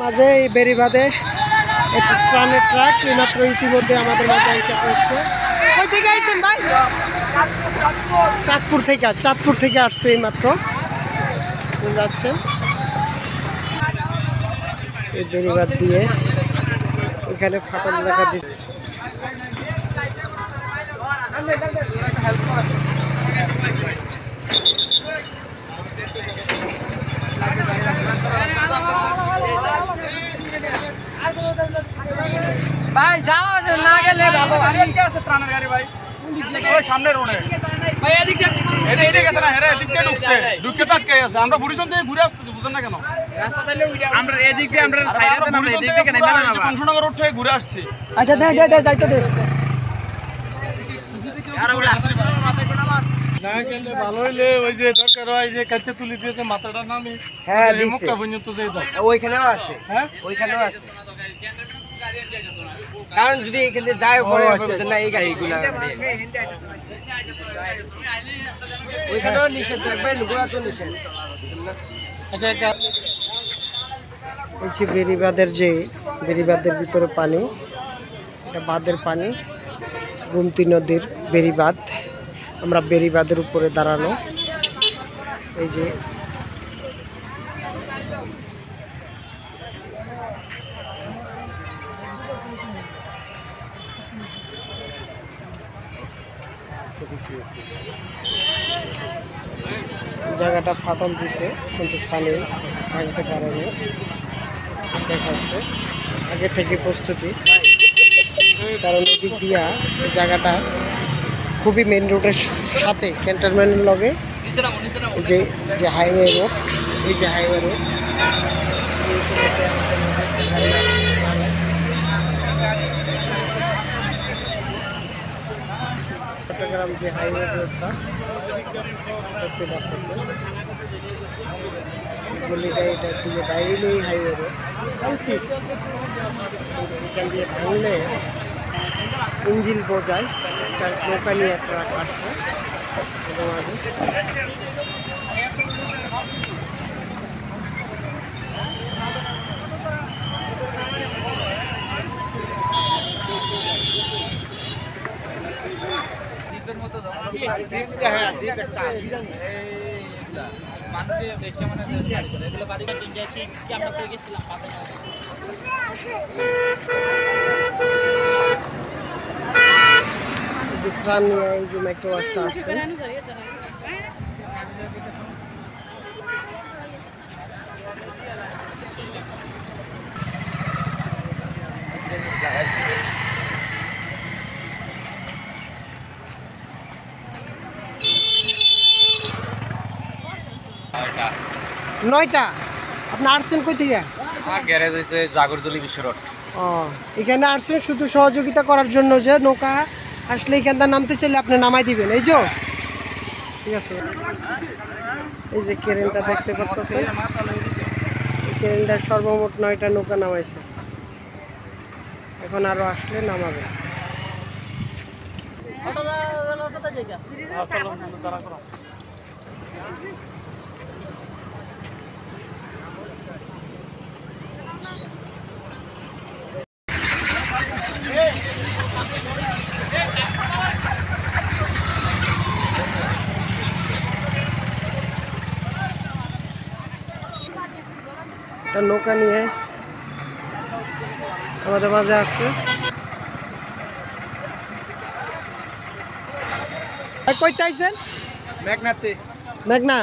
মাঝে এই বেরিবাদে একটা ট্রানের ট্রাক এইমাত্র ইতিমধ্যে আমাদের মাঝে এসে পড়ছে। কই থেকে আইছেন ভাই? চাঁদপুর থেকে আসছে এইমাত্র যাচ্ছেন এই বেরিবাদ দিয়ে। এখানে ফাটল দেখা দিচ্ছে। ভাই যাও না গেলে ভালো। আরেকটা আছে ত্রাণের গাড়ি ভাই, ওই সামনের রোডে ভাই। এদিকে গেছে না, হেরে এদিকে ঢুকছে, ঢুকে তো আটকে আছে। আমরা বুড়িশন থেকে ঘুরে আসতেছি, বুঝেন না কেন? রাস্তা তাইলে আমরা এদিক দিয়ে আমরা সাইডে না, এদিক থেকে না না কংসনগর রোড থেকে ঘুরে আসছি। আচ্ছা দে যাইতো দে। না গেলে ভালো হইলে ওই যে দরকার হয় যে কাছে তুলি দিয়েছে মাথাটা নামি। হ্যাঁ মুখটা পর্যন্ত যেই দাও। ওইখানেও আছে, হ্যাঁ ওইখানেও আছে। কারণ যদি এখানে যায় পরে না এই গাড়িগুলো ওইখানেও নিষেধ থাকবে, গোড়া তো নিষেধ। আচ্ছা এই যে বেরিবাদের ভিতরে পানি, এটা বাঁধের পানি, গোমতী নদীর বেরিবাদ। আমরা বেরিবাদের উপরে দাঁড়ানো। এই যে জায়গাটা ফাটল দিছে কিন্তু পানি ভাঙতে পারেনি দেখাচ্ছে। আগে থেকে প্রস্তুতি, কারণ এদিক দিয়া এই জায়গাটা খুবই মেন রোডের সাথে ক্যান্টনমেন্টের লগে যে হাইওয়ে রোড, এই যে হাইওয়ে রোড চট্টগ্রাম যে হাইওয়ে রোডটা দেখতে পাচ্ছেন, গলিটা এটা দিয়ে বাইরেই হাইওয়ে রোড। এখান দিয়ে ভাঙলে ইঞ্জিল বোঝায়, তার নৌকা নিয়ে একটা আসছে মাঝে। ত্রাণ নিয়ে এই যে মাইক্রোবাসটা আসছে। নয়টা। আপনি আসছেন কই থেকে? গ্যারেজ হয়েছে জাগরজলি বিশ্ব রোড। ও, এখানে আসছেন শুধু সহযোগিতা করার জন্য, যে নৌকা আসলে এখানটা নামতে চাইলে আপনি নামাই দিবেন, এই যে? ঠিক আছে। এই যে কেরেনটা দেখতে পাচ্ছেন, কেরেনটার সর্বমোট 9টা নৌকা নামাইছে। এখন আরো আসলে নামাবে। নৌকা নিয়ে আমাদের মাঝে আসছে। কইতে আইছেন? মেঘনাতে। মেঘনা।